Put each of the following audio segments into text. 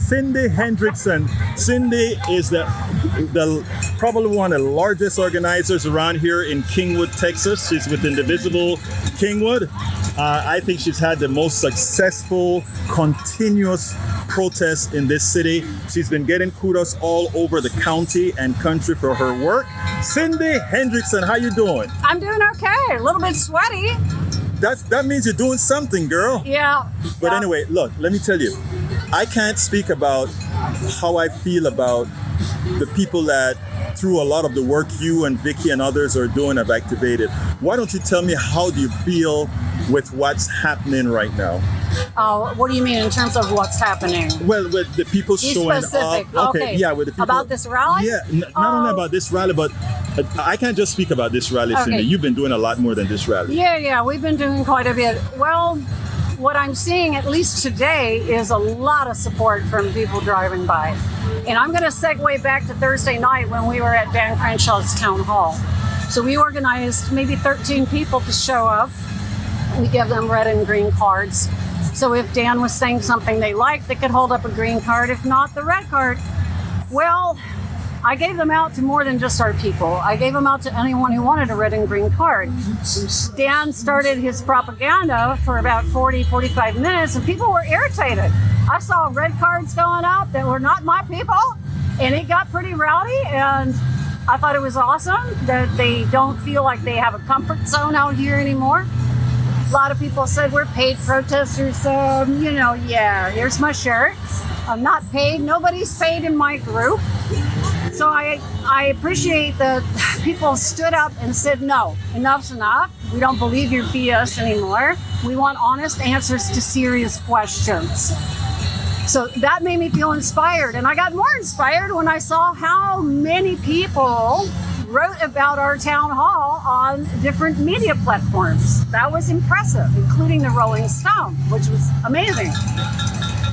Cindi Hendrickson. Cindi is the probably one of the largest organizers around here in Kingwood, Texas. She's with Indivisible Kingwood. I think she's had the most successful, continuous protests in this city. She's been getting kudos all over the county and country for her work. Cindi Hendrickson, how you doing? I'm doing okay. A little bit sweaty. That means you're doing something, girl. Yeah. But anyway, look, let me tell you, I can't speak about how I feel about the people that through a lot of the work you and Vicky and others are doing have activated. Why don't you tell me, how do you feel with what's happening right now? What do you mean in terms of what's happening? Well, with the people Be showing specific. up. Okay. Yeah, with the people. About this rally? Yeah, not only about this rally, but I can't just speak about this rally, Okay. Cindi. You've been doing a lot more than this rally. Yeah, we've been doing quite a bit. Well, what I'm seeing, at least today, is a lot of support from people driving by. And I'm going to segue back to Thursday night when we were at Dan Crenshaw's town hall. So we organized maybe 13 people to show up. We give them red and green cards. So if Dan was saying something they liked, they could hold up a green card. If not, the red card. Well, I gave them out to more than just our people. I gave them out to anyone who wanted a red and green card. Dan started his propaganda for about 45 minutes, and people were irritated. I saw red cards going up that were not my people, and it got pretty rowdy, and I thought it was awesome that they don't feel like they have a comfort zone out here anymore. A lot of people said we're paid protesters, so, yeah, here's my shirt. I'm not paid. Nobody's paid in my group. So I appreciate that people stood up and said, no, enough's enough. We don't believe your BS anymore. We want honest answers to serious questions. So that made me feel inspired. And I got more inspired when I saw how many people wrote about our town hall on different media platforms. That was impressive, including the Rolling Stone, which was amazing.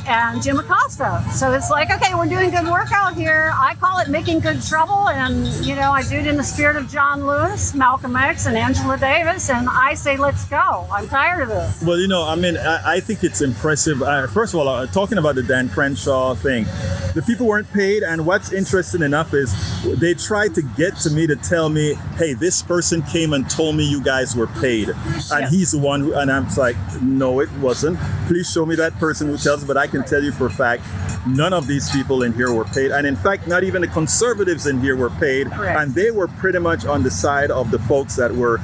And Jim Acosta. So it's like, okay, we're doing good work out here. I call it making good trouble. And, I do it in the spirit of John Lewis, Malcolm X, and Angela Davis. And I say, let's go. I'm tired of this. Well, I think it's impressive. First of all, talking about the Dan Crenshaw thing, the people weren't paid. And what's interesting enough is they tried to get to me to tell me, hey, this person came and told me you guys were paid. And Yes. he's the one and I'm like, no, it wasn't. Please show me that person who tells me, but I can tell you for a fact, none of these people in here were paid. And in fact, not even the conservatives in here were paid. Correct. And they were pretty much on the side of the folks that were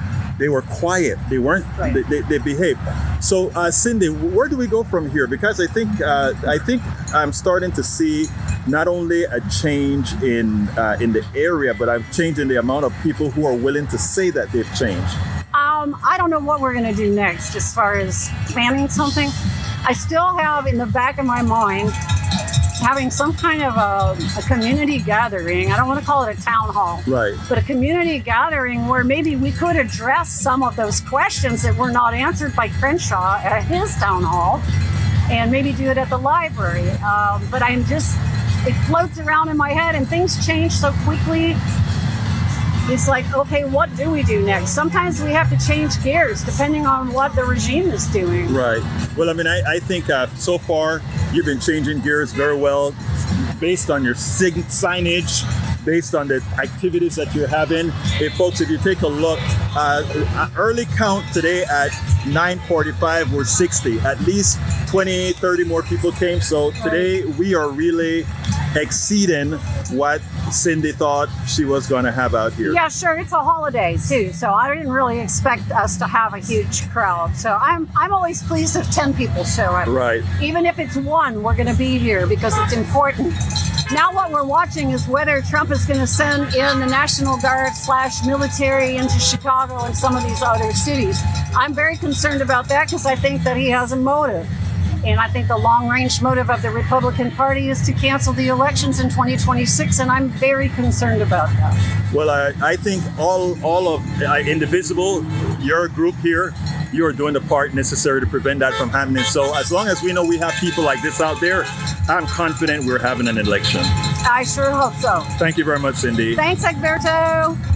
quiet. They weren't, Right. they behaved. So Cindi, where do we go from here? Because I think I'm starting to see not only a change in the area, but I'm changing the amount of people who are willing to say that they've changed. I don't know what we're going to do next as far as planning something. I still have in the back of my mind having some kind of a community gathering. I don't want to call it a town hall, Right. but a community gathering where maybe we could address some of those questions that were not answered by Crenshaw at his town hall, and maybe do it at the library. But it floats around in my head, and things change so quickly. It's like, okay, what do we do next? Sometimes we have to change gears depending on what the regime is doing. Right. Well, I think so far you've been changing gears very well based on your signage, based on the activities that you're having. Hey, folks, if you take a look, early count today at 9:45 were 60. At least 20, 30 more people came. So today we are really exceeding what Cindi thought she was going to have out here. Yeah, sure. It's a holiday too, so I didn't really expect us to have a huge crowd. So I'm always pleased if 10 people show up. Right. Even if it's one, we're going to be here because it's important. Now what we're watching is whether Trump is going to send in the National Guard / military into Chicago and some of these other cities. I'm very concerned about that because I think that he has a motive. And I think the long-range motive of the Republican Party is to cancel the elections in 2026, and I'm very concerned about that. Well, I think all of Indivisible, your group here, you are doing the part necessary to prevent that from happening. So as long as we know we have people like this out there, I'm confident we're having an election. I sure hope so. Thank you very much, Cindi. Thanks, Egberto.